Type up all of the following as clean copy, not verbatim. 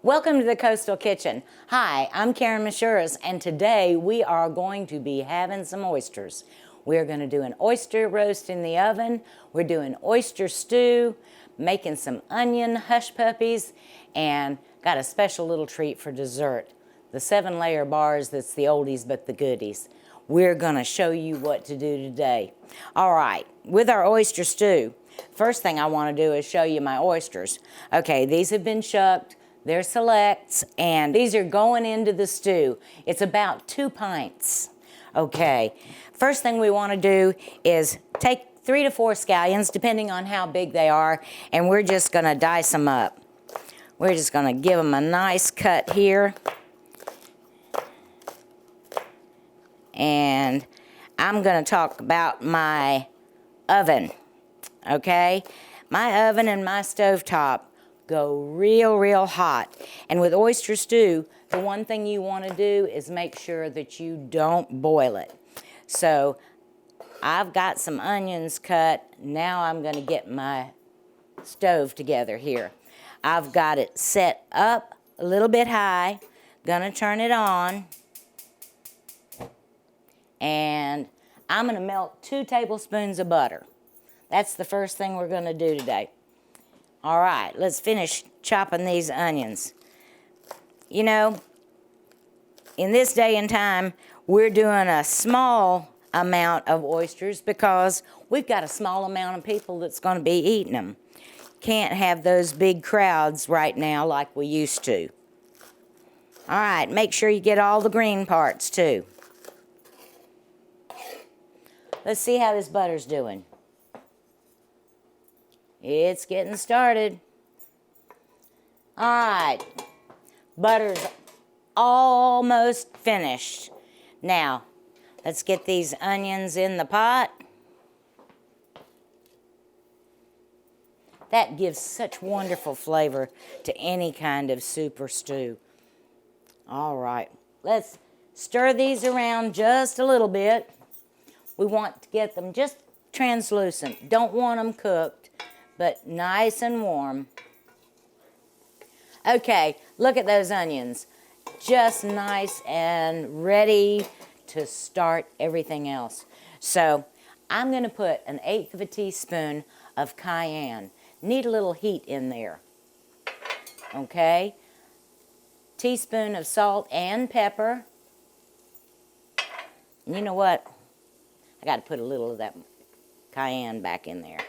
Welcome to the Coastal Kitchen. Hi, I'm Karen Mashurus, and today we are going to be having some oysters. We're going to do an oyster roast in the oven. We're doing oyster stew, making some onion hush puppies, and got a special little treat for dessert. The 7-layer bars that's the oldies but the goodies. We're going to show you what to do today. All right, with our oyster stew, first thing I want to do is show you my oysters. Okay, these have been shucked. They're selects, and these are going into the stew. It's about 2 pints. Okay, first thing we want to do is take 3 to 4 scallions, depending on how big they are, and we're just going to dice them up. We're just going to give them a nice cut here. And I'm going to talk about my oven, okay? My oven and my stovetop go real hot. And with oyster stew, the one thing you want to do is make sure that you don't boil it. So I've got some onions cut. Now I'm going to get my stove together here. I've got it set up a little bit high. Gonna turn it on. And I'm going to melt 2 tablespoons of butter. That's the first thing we're going to do today. All right, let's finish chopping these onions. You know, in this day and time, we're doing a small amount of oysters because we've got a small amount of people that's going to be eating them. Can't have those big crowds right now like we used to. All right, make sure you get all the green parts too. Let's see how this butter's doing. It's getting started. All right, butter's almost finished. Now, let's get these onions in the pot. That gives such wonderful flavor to any kind of soup or stew. All right, let's stir these around just a little bit. We want to get them just translucent. Don't want them cooked, but nice and warm. Okay, look at those onions. Just nice and ready to start everything else. So I'm going to put 1/8 of a teaspoon of cayenne. Need a little heat in there. Okay. Teaspoon of salt and pepper. And you know what? I got to put a little of that cayenne back in there.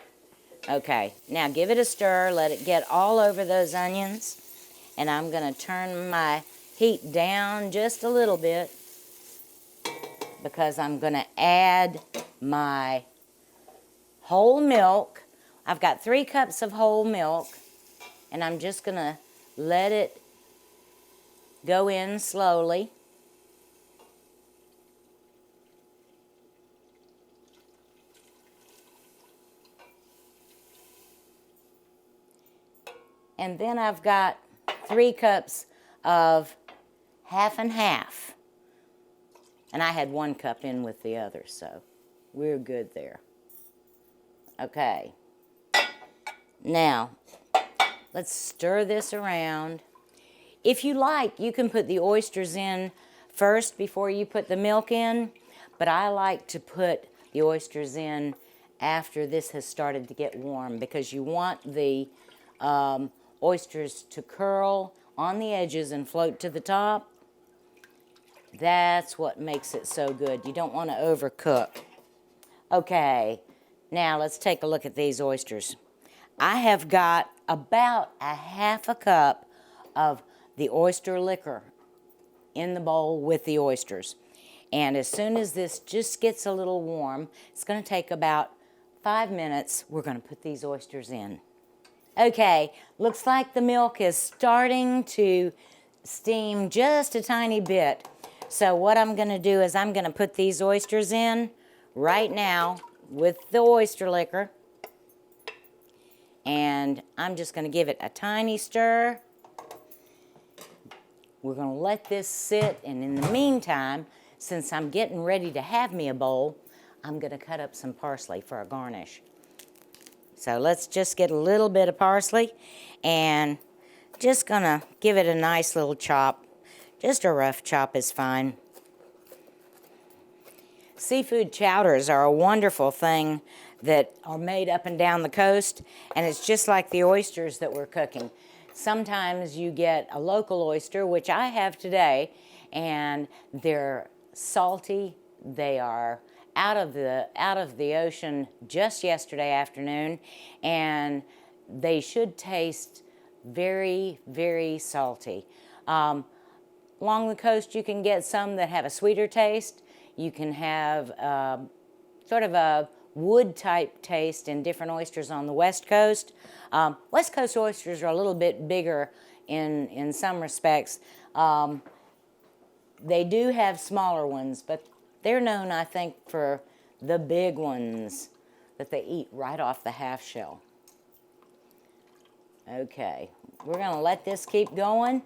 Okay, now give it a stir. Let it get all over those onions. And I'm going to turn my heat down just a little bit because I'm going to add my whole milk. I've got 3 cups of whole milk, and I'm just going to let it go in slowly. And then I've got 3 cups of half and half. And I had 1 cup in with the other, so we're good there. Okay. Now, let's stir this around. If you like, you can put the oysters in first before you put the milk in, but I like to put the oysters in after this has started to get warm because you want the oysters to curl on the edges and float to the top. That's what makes it so good. You don't want to overcook. Okay, now let's take a look at these oysters. I have got about 1/2 cup of the oyster liquor in the bowl with the oysters. And as soon as this just gets a little warm, it's going to take about 5 minutes. We're going to put these oysters in. Okay, looks like the milk is starting to steam just a tiny bit. So what I'm going to do is I'm going to put these oysters in right now with the oyster liquor. And I'm just going to give it a tiny stir. We're going to let this sit, and in the meantime, since I'm getting ready to have me a bowl, I'm going to cut up some parsley for a garnish. So let's just get a little bit of parsley and just gonna give it a nice little chop. Just a rough chop is fine. Seafood chowders are a wonderful thing that are made up and down the coast, and it's just like the oysters that we're cooking. Sometimes you get a local oyster, which I have today, and they're salty. They are out of the ocean just yesterday afternoon, and they should taste very, very salty. Along the coast, you can get some that have a sweeter taste. You can have sort of a wood type taste in different oysters on the West Coast. West Coast oysters are a little bit bigger in some respects. They do have smaller ones, but they're known, I think, for the big ones that they eat right off the half shell. Okay, we're gonna let this keep going.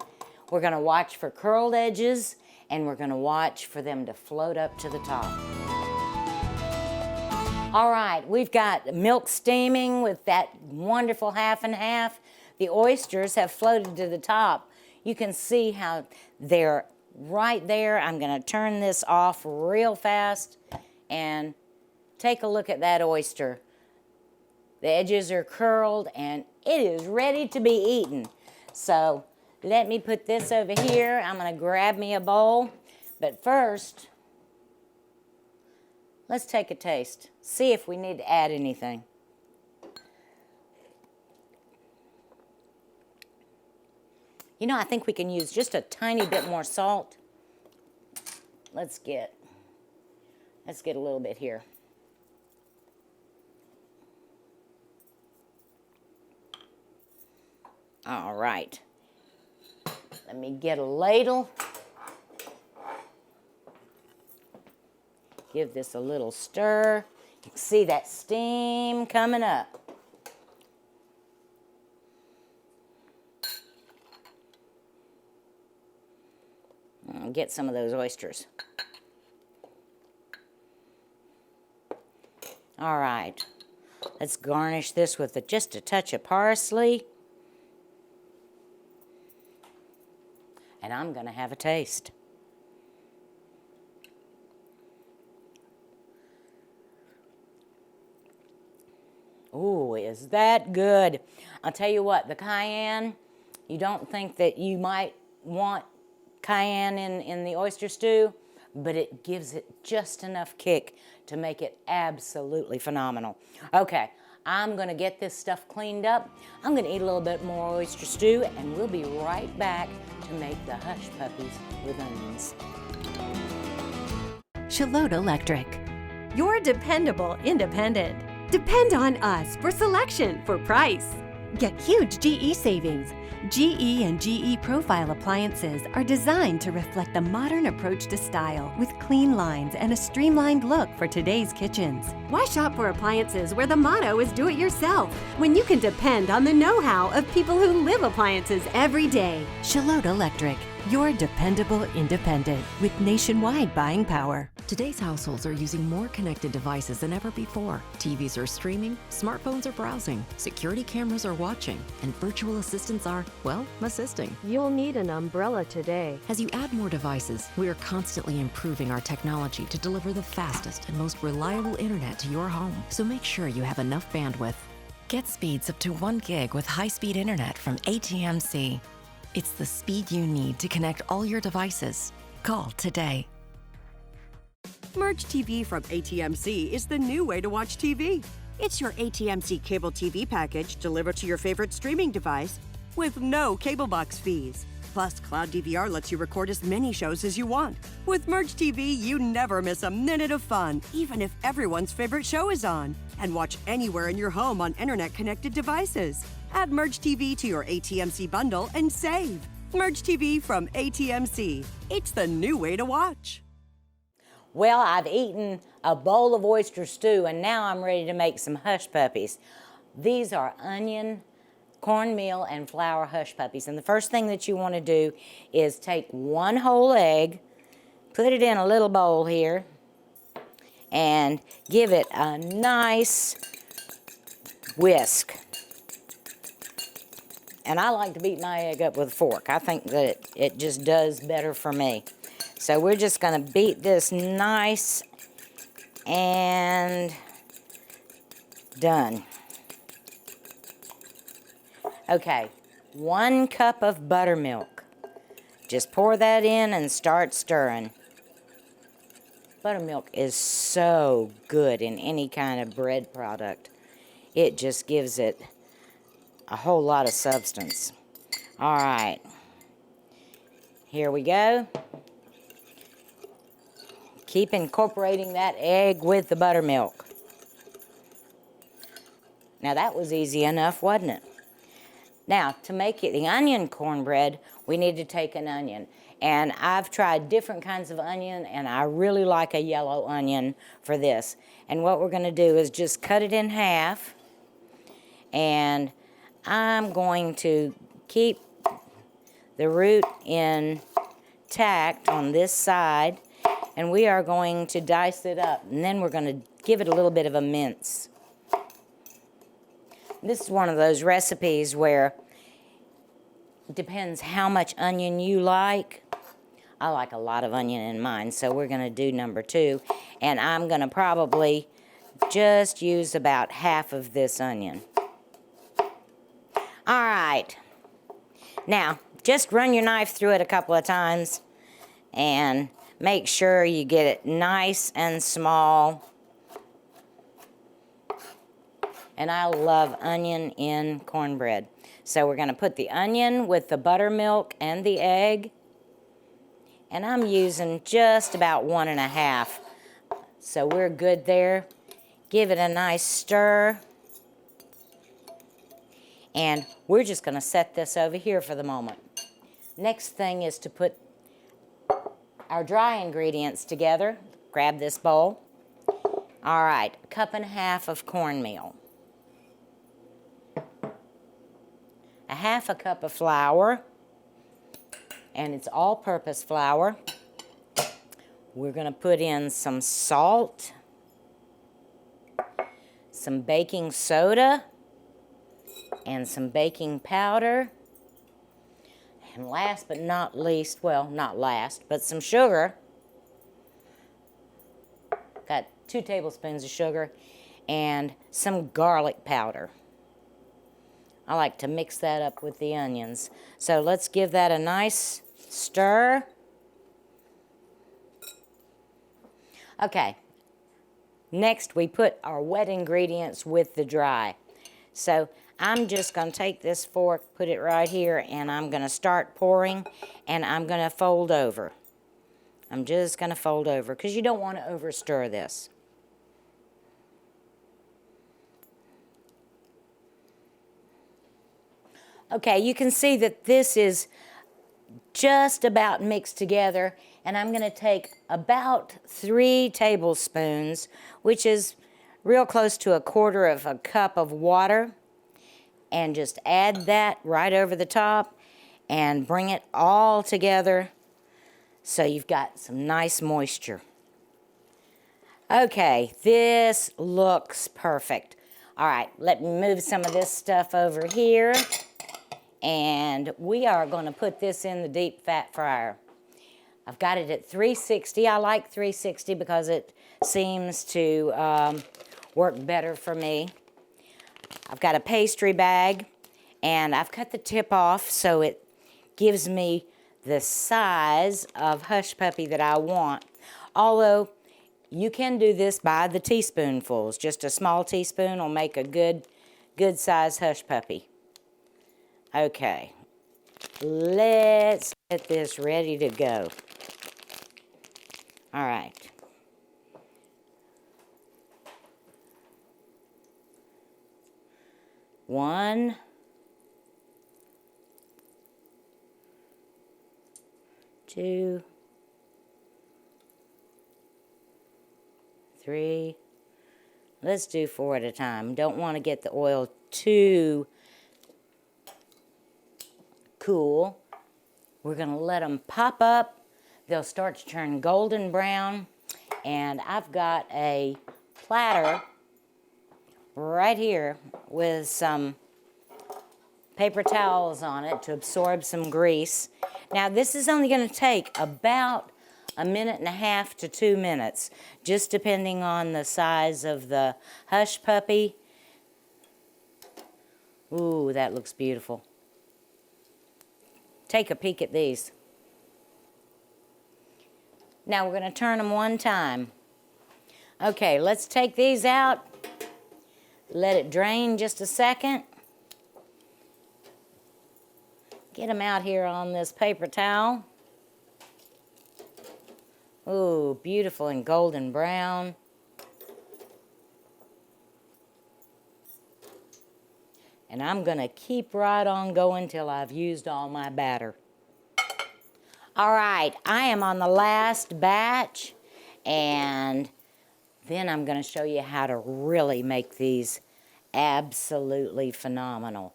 We're gonna watch for curled edges, and we're gonna watch for them to float up to the top. All right, we've got milk steaming with that wonderful half and half. The oysters have floated to the top. You can see how they're right there. I'm gonna turn this off real fast and take a look at that oyster. The edges are curled and it is ready to be eaten. So let me put this over here. I'm gonna grab me a bowl, but first, let's take a taste. See if we need to add anything. You know, I think we can use just a tiny bit more salt. Let's get a little bit here. All right. Let me get a ladle. Give this a little stir. You can see that steam coming up. I'll get some of those oysters. All right. Let's garnish this with just a touch of parsley. And I'm going to have a taste. Ooh, is that good? I'll tell you what, the cayenne, you don't think that you might want cayenne in the oyster stew, but it gives it just enough kick to make it absolutely phenomenal. Okay, I'm gonna get this stuff cleaned up. I'm gonna eat a little bit more oyster stew, and we'll be right back to make the hush puppies with onions. Shalot Electric. You're dependable independent. Depend on us for selection, for price. Get huge GE savings. GE and GE Profile appliances are designed to reflect the modern approach to style with clean lines and a streamlined look for today's kitchens. Why shop for appliances where the motto is do it yourself when you can depend on the know-how of people who live appliances every day? Shalot Electric. Your dependable independent with nationwide buying power. Today's households are using more connected devices than ever before. TVs are streaming, smartphones are browsing, security cameras are watching, and virtual assistants are, well, assisting. You'll need an umbrella today. As you add more devices, we are constantly improving our technology to deliver the fastest and most reliable internet to your home. So make sure you have enough bandwidth. Get speeds up to 1 gig with high-speed internet from AT&C. It's the speed you need to connect all your devices. Call today. Merge TV from AT&C is the new way to watch TV. It's your AT&C cable TV package delivered to your favorite streaming device with no cable box fees. Plus, Cloud DVR lets you record as many shows as you want. With Merge TV, you never miss a minute of fun, even if everyone's favorite show is on. And watch anywhere in your home on internet-connected devices. Add Merge TV to your AT&C bundle and save. Merge TV from AT&C. It's the new way to watch. Well, I've eaten a bowl of oyster stew, and now I'm ready to make some hush puppies. These are onion, cornmeal, and flour hush puppies. And the first thing that you want to do is take 1 whole egg, put it in a little bowl here, and give it a nice whisk. And I like to beat my egg up with a fork. I think that it just does better for me. So we're just going to beat this nice and done. Okay, 1 cup of buttermilk. Just pour that in and start stirring. Buttermilk is so good in any kind of bread product. It just gives it a whole lot of substance. All right, here we go. Keep incorporating that egg with the buttermilk. Now that was easy enough, wasn't it? Now, to make it the onion cornbread, we need to take an onion. And I've tried different kinds of onion, and I really like a yellow onion for this. And what we're going to do is just cut it in half. And I'm going to keep the root intact on this side. And we are going to dice it up. And then we're going to give it a little bit of a mince. This is one of those recipes where it depends how much onion you like. I like a lot of onion in mine, so we're going to do number 2. And I'm going to probably just use about half of this onion. All right. Now, just run your knife through it a couple of times and make sure you get it nice and small. And I love onion in cornbread. So we're going to put the onion with the buttermilk and the egg. And I'm using just about 1.5. So we're good there. Give it a nice stir. And we're just going to set this over here for the moment. Next thing is to put our dry ingredients together. Grab this bowl. All right, 1.5 cups of cornmeal. 1/2 cup of flour, and it's all-purpose flour. We're going to put in some salt, some baking soda, and some baking powder. And last but not least, well, not last, but some sugar. Got 2 tablespoons of sugar and some garlic powder. I like to mix that up with the onions. So let's give that a nice stir. Okay, next we put our wet ingredients with the dry. So I'm just going to take this fork, put it right here, and I'm going to start pouring, and I'm going to fold over. I'm just going to fold over because you don't want to over stir this. Okay, you can see that this is just about mixed together, and I'm going to take about 3 tablespoons, which is real close to 1/4 cup of water, and just add that right over the top and bring it all together so you've got some nice moisture. Okay, this looks perfect. All right, let me move some of this stuff over here. And we are going to put this in the deep fat fryer. I've got it at 360. I like 360 because it seems to work better for me. I've got a pastry bag, and I've cut the tip off so it gives me the size of hush puppy that I want. Although you can do this by the teaspoonfuls. Just a small teaspoon will make a good size hush puppy. Okay, let's get this ready to go. All right. One, 2, 3. Let's do 4 at a time. Don't want to get the oil too cool. We're going to let them pop up. They'll start to turn golden brown. And I've got a platter right here with some paper towels on it to absorb some grease. Now this is only going to take about 1.5 to 2 minutes, just depending on the size of the hush puppy. Ooh, that looks beautiful. Take a peek at these. Now we're going to turn them one time. Okay, let's take these out. Let it drain just a second. Get them out here on this paper towel. Ooh, beautiful and golden brown. And I'm going to keep right on going till I've used all my batter. All right, I am on the last batch, and then I'm going to show you how to really make these absolutely phenomenal.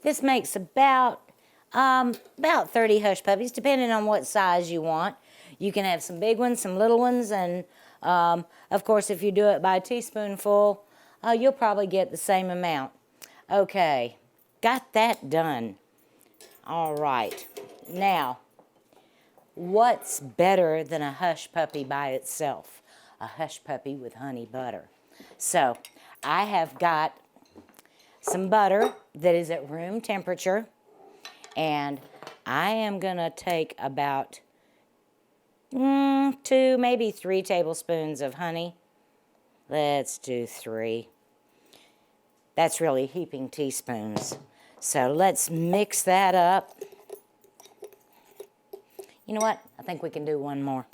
This makes about 30 hush puppies, depending on what size you want. You can have some big ones, some little ones, and of course, if you do it by a teaspoonful, you'll probably get the same amount. Okay, got that done. All right, now, what's better than a hush puppy by itself? A hush puppy with honey butter. So, I have got some butter that is at room temperature, and I am going to take about 2, maybe 3 tablespoons of honey. Let's do 3. That's really heaping teaspoons. So let's mix that up. You know what? I think we can do one more.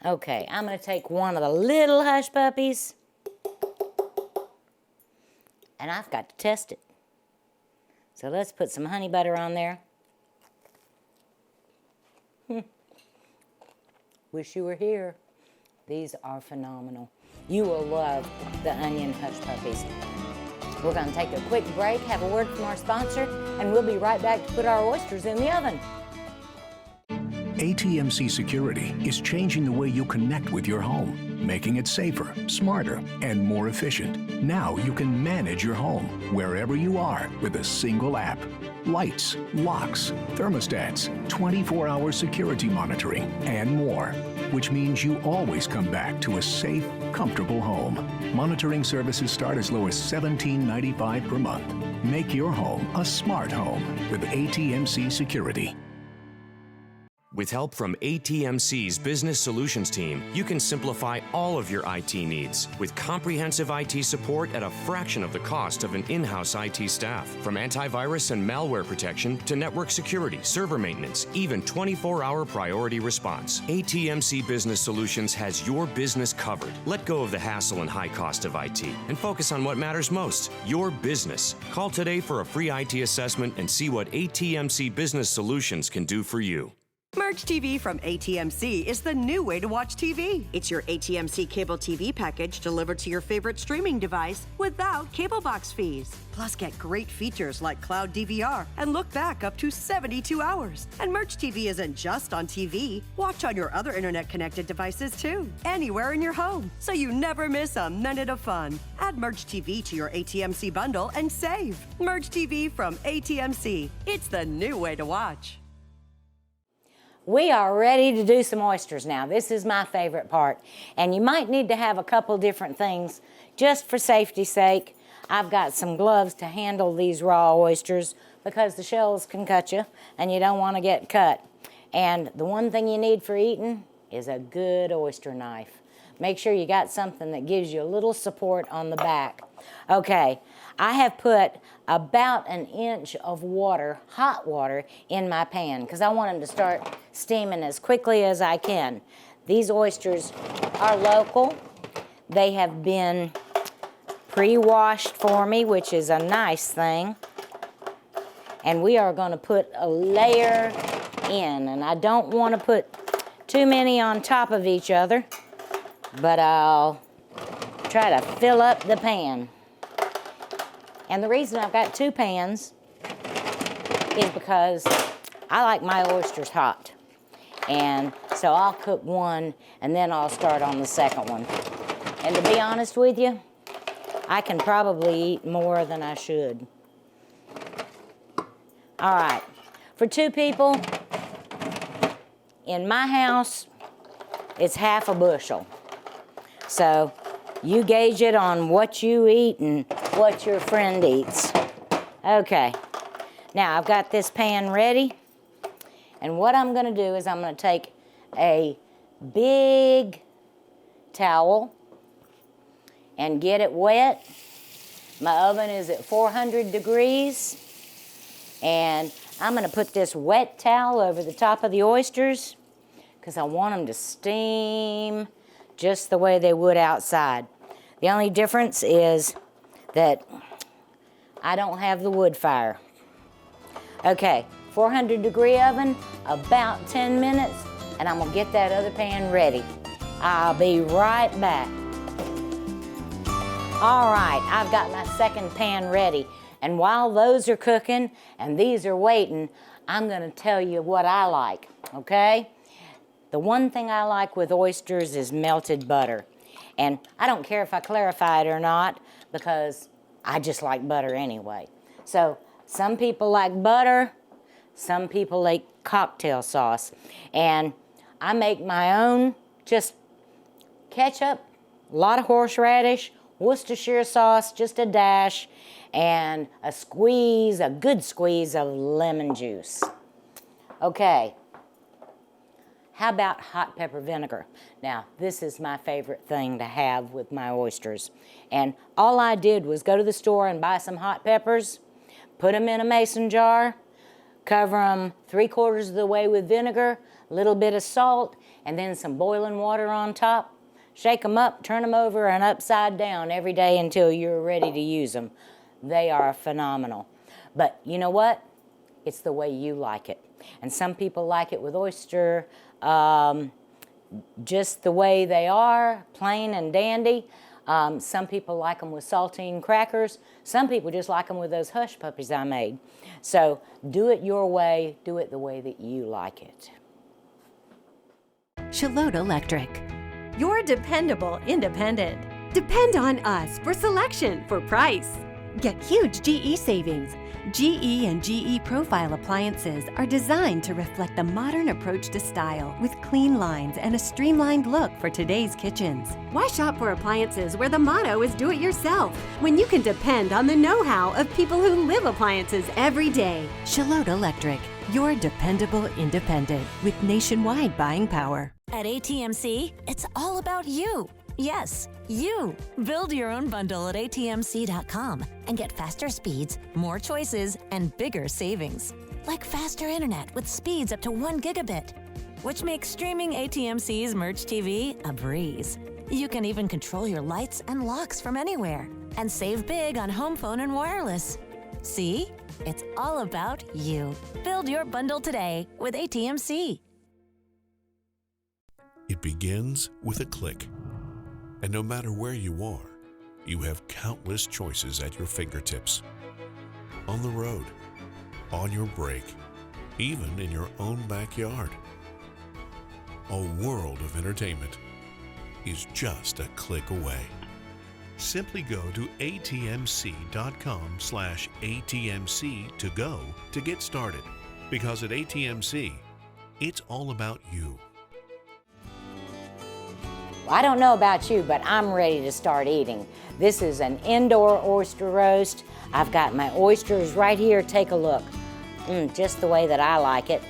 Okay, I'm going to take one of the little hush puppies, and I've got to test it. So let's put some honey butter on there. Wish you were here. These are phenomenal. You will love the onion hush puppies. We're going to take a quick break, have a word from our sponsor, and we'll be right back to put our oysters in the oven. ATMC Security is changing the way you connect with your home, making it safer, smarter, and more efficient. Now you can manage your home wherever you are with a single app. Lights, locks, thermostats, 24-hour security monitoring, and more, which means you always come back to a safe, comfortable home. Monitoring services start as low as $17.95 per month. Make your home a smart home with ATMC Security. With help from ATMC's Business Solutions team, you can simplify all of your IT needs with comprehensive IT support at a fraction of the cost of an in-house IT staff. From antivirus and malware protection to network security, server maintenance, even 24-hour priority response, ATMC Business Solutions has your business covered. Let go of the hassle and high cost of IT and focus on what matters most, your business. Call today for a free IT assessment and see what ATMC Business Solutions can do for you. Merge TV from ATMC is the new way to watch TV. It's your ATMC cable TV package delivered to your favorite streaming device without cable box fees. Plus, get great features like cloud DVR and look back up to 72 hours. And Merge TV isn't just on TV. Watch on your other internet-connected devices too, anywhere in your home, so you never miss a minute of fun. Add Merge TV to your ATMC bundle and save. Merge TV from ATMC. It's the new way to watch. We are ready to do some oysters now. This is my favorite part. And you might need to have a couple different things just for safety's sake. I've got some gloves to handle these raw oysters because the shells can cut you and you don't want to get cut. And the one thing you need for eating is a good oyster knife. Make sure you got something that gives you a little support on the back. Okay, I have put about 1 inch of water, hot water, in my pan because I want them to start steaming as quickly as I can. These oysters are local. They have been pre-washed for me, which is a nice thing. And we are going to put a layer in, and I don't want to put too many on top of each other, but I'll try to fill up the pan. And the reason I've got 2 pans is because I like my oysters hot. And so I'll cook one and then I'll start on the second one. And to be honest with you, I can probably eat more than I should. All right, for 2 people, in my house, it's half a bushel. So you gauge it on what you eat and what your friend eats. Okay, now I've got this pan ready. And what I'm gonna do is I'm gonna take a big towel and get it wet. My oven is at 400 degrees. And I'm gonna put this wet towel over the top of the oysters because I want them to steam just the way they would outside. The only difference is that I don't have the wood fire. Okay, 400 degree oven, about 10 minutes, and I'm gonna get that other pan ready. I'll be right back. All right, I've got my second pan ready. And while those are cooking and these are waiting, I'm gonna tell you what I like, okay? The one thing I like with oysters is melted butter. And I don't care if I clarify it or not because I just like butter anyway. So some people like butter, some people like cocktail sauce. And I make my own, just ketchup, a lot of horseradish, Worcestershire sauce, just a dash, and a squeeze, a good squeeze of lemon juice. Okay, how about hot pepper vinegar? Now, this is my favorite thing to have with my oysters. And all I did was go to the store and buy some hot peppers, put them in a mason jar, cover them 3/4 of the way with vinegar, a little bit of salt, and then some boiling water on top. Shake them up, turn them over and upside down every day until you're ready to use them. They are phenomenal. But you know what? It's the way you like it. And some people like it with oyster just the way they are, plain and dandy. Some people like them with saltine crackers. Some people just like them with those hush puppies I made. So do it your way, do it the way that you like it. Shalot Electric. You're dependable independent. Depend on us for selection, for price. Get huge GE savings. GE and GE Profile appliances are designed to reflect the modern approach to style with clean lines and a streamlined look for today's kitchens. Why shop for appliances where the motto is do it yourself when you can depend on the know-how of people who live appliances every day? Shalot Electric. You're dependable independent with nationwide buying power. At ATMC, it's all about you. Yes, you. Build your own bundle at atmc.com and get faster speeds, more choices, and bigger savings. Like faster internet with speeds up to 1 gigabit, which makes streaming ATMC's Merch TV a breeze. You can even control your lights and locks from anywhere and save big on home phone and wireless. See? It's all about you. Build your bundle today with ATMC. It begins with a click. And no matter where you are, you have countless choices at your fingertips. On the road, on your break, even in your own backyard. A world of entertainment is just a click away. Simply go to atmc.com/ATMC to go to get started. Because at ATMC, it's all about you. I don't know about you, but I'm ready to start eating. This is an indoor oyster roast. I've got my oysters right here. Take a look. Just the way that I like it.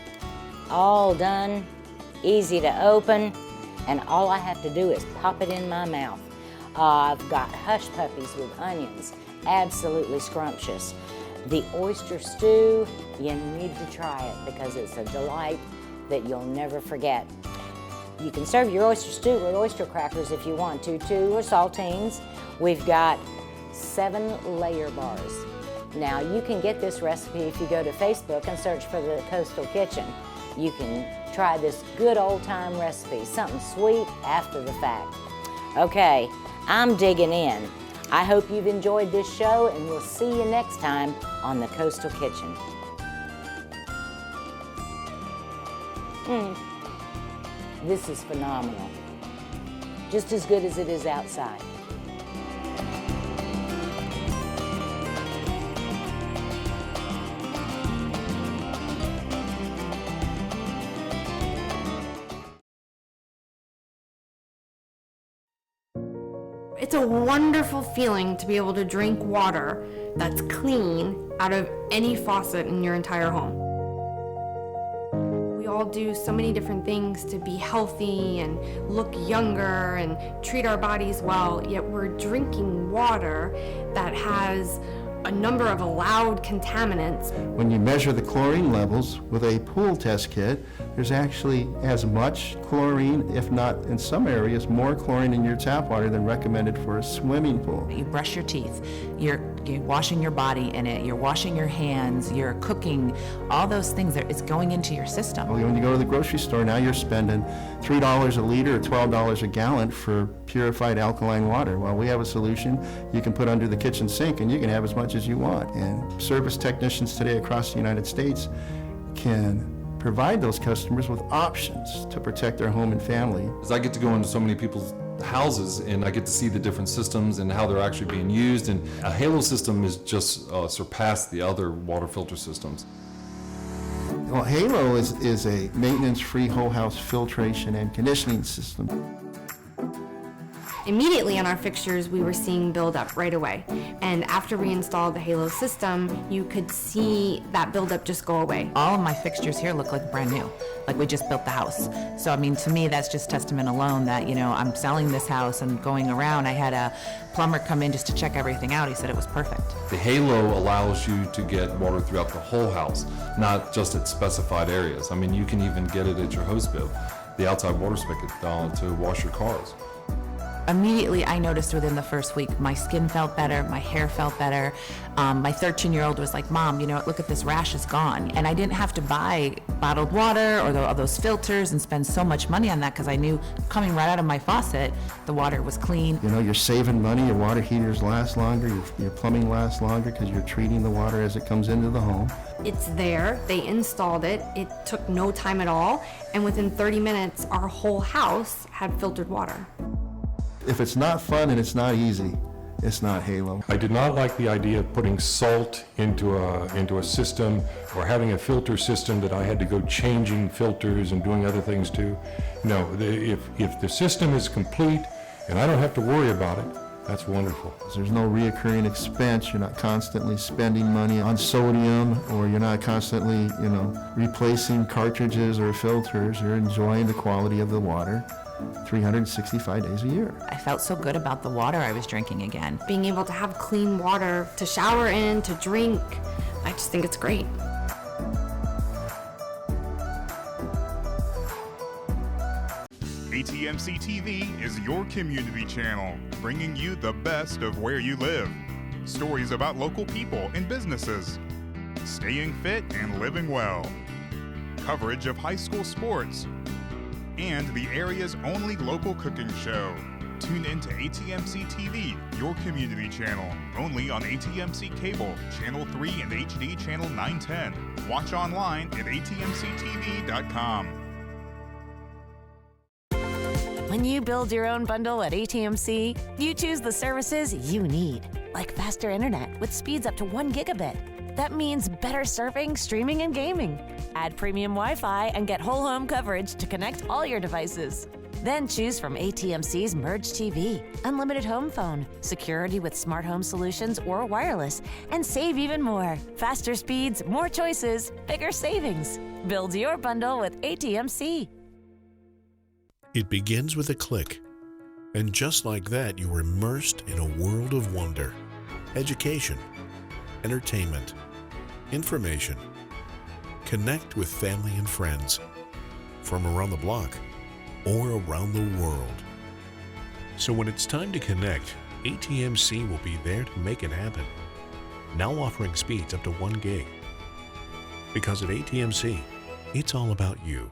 All done, easy to open, and all I have to do is pop it in my mouth. I've got hush puppies with onions, absolutely scrumptious. The oyster stew, you need to try it because it's a delight that you'll never forget. You can serve your oyster stew with oyster crackers if you want to, too, or saltines. We've got 7 layer bars. Now, you can get this recipe if you go to Facebook and search for the Coastal Kitchen. You can try this good old-time recipe, something sweet after the fact. Okay, I'm digging in. I hope you've enjoyed this show, and we'll see you next time on the Coastal Kitchen. This is phenomenal. Just as good as it is outside. It's a wonderful feeling to be able to drink water that's clean out of any faucet in your entire home. We all do so many different things to be healthy and look younger and treat our bodies well, yet we're drinking water that has a number of allowed contaminants. When you measure the chlorine levels with a pool test kit, there's actually as much chlorine, if not in some areas, more chlorine in your tap water than recommended for a swimming pool. You brush your teeth, you're washing your body in it, you're washing your hands, you're cooking, all those things, it's going into your system. When you go to the grocery store, now you're spending $3 a liter or $12 a gallon for purified alkaline water. Well, we have a solution you can put under the kitchen sink and you can have as much as you want. And service technicians today across the United States can provide those customers with options to protect their home and family. As I get to go into so many people's houses and I get to see the different systems and how they're actually being used, and a Halo system is just surpassed the other water filter systems. Well, Halo is a maintenance-free whole house filtration and conditioning system. Immediately on our fixtures, we were seeing buildup right away. And after we installed the Halo system, you could see that buildup just go away. All of my fixtures here look like brand new, like we just built the house. So, I mean, to me, that's just testament alone that, you know, I'm selling this house and going around. I had a plumber come in just to check everything out. He said it was perfect. The Halo allows you to get water throughout the whole house, not just at specified areas. I mean, you can even get it at your hose bib, the outside water spigot to wash your cars. Immediately, I noticed within the first week, my skin felt better, my hair felt better. My 13-year-old was like, Mom, you know, look at this rash is gone. And I didn't have to buy bottled water or those filters and spend so much money on that because I knew coming right out of my faucet, the water was clean. You know, you're saving money, your water heaters last longer, your plumbing lasts longer because you're treating the water as it comes into the home. It's there, they installed it, it took no time at all, and within 30 minutes, our whole house had filtered water. If it's not fun and it's not easy, it's not Halo. I did not like the idea of putting salt into a system or having a filter system that I had to go changing filters and doing other things to. No, if the system is complete and I don't have to worry about it, that's wonderful. There's no reoccurring expense. You're not constantly spending money on sodium, or you're not constantly, replacing cartridges or filters. You're enjoying the quality of the water 365 days a year. I felt so good about the water I was drinking again. Being able to have clean water to shower in, to drink, I just think it's great. ATMC TV is your community channel, bringing you the best of where you live. Stories about local people and businesses, staying fit and living well, coverage of high school sports, and the area's only local cooking show. Tune in to ATMC TV, your community channel, only on ATMC Cable, Channel 3 and HD Channel 910. Watch online at atmctv.com. When you build your own bundle at ATMC, you choose the services you need, like faster internet with speeds up to 1 gigabit. That means better surfing, streaming, and gaming. Add premium Wi-Fi and get whole home coverage to connect all your devices. Then choose from ATMC's Merge TV, unlimited home phone, security with smart home solutions or wireless, and save even more. Faster speeds, more choices, bigger savings. Build your bundle with ATMC. It begins with a click. And just like that, you're immersed in a world of wonder, education, entertainment, information. Connect with family and friends from around the block or around the world. So when it's time to connect, ATMC will be there to make it happen. Now offering speeds up to 1 gig. Because at ATMC, it's all about you.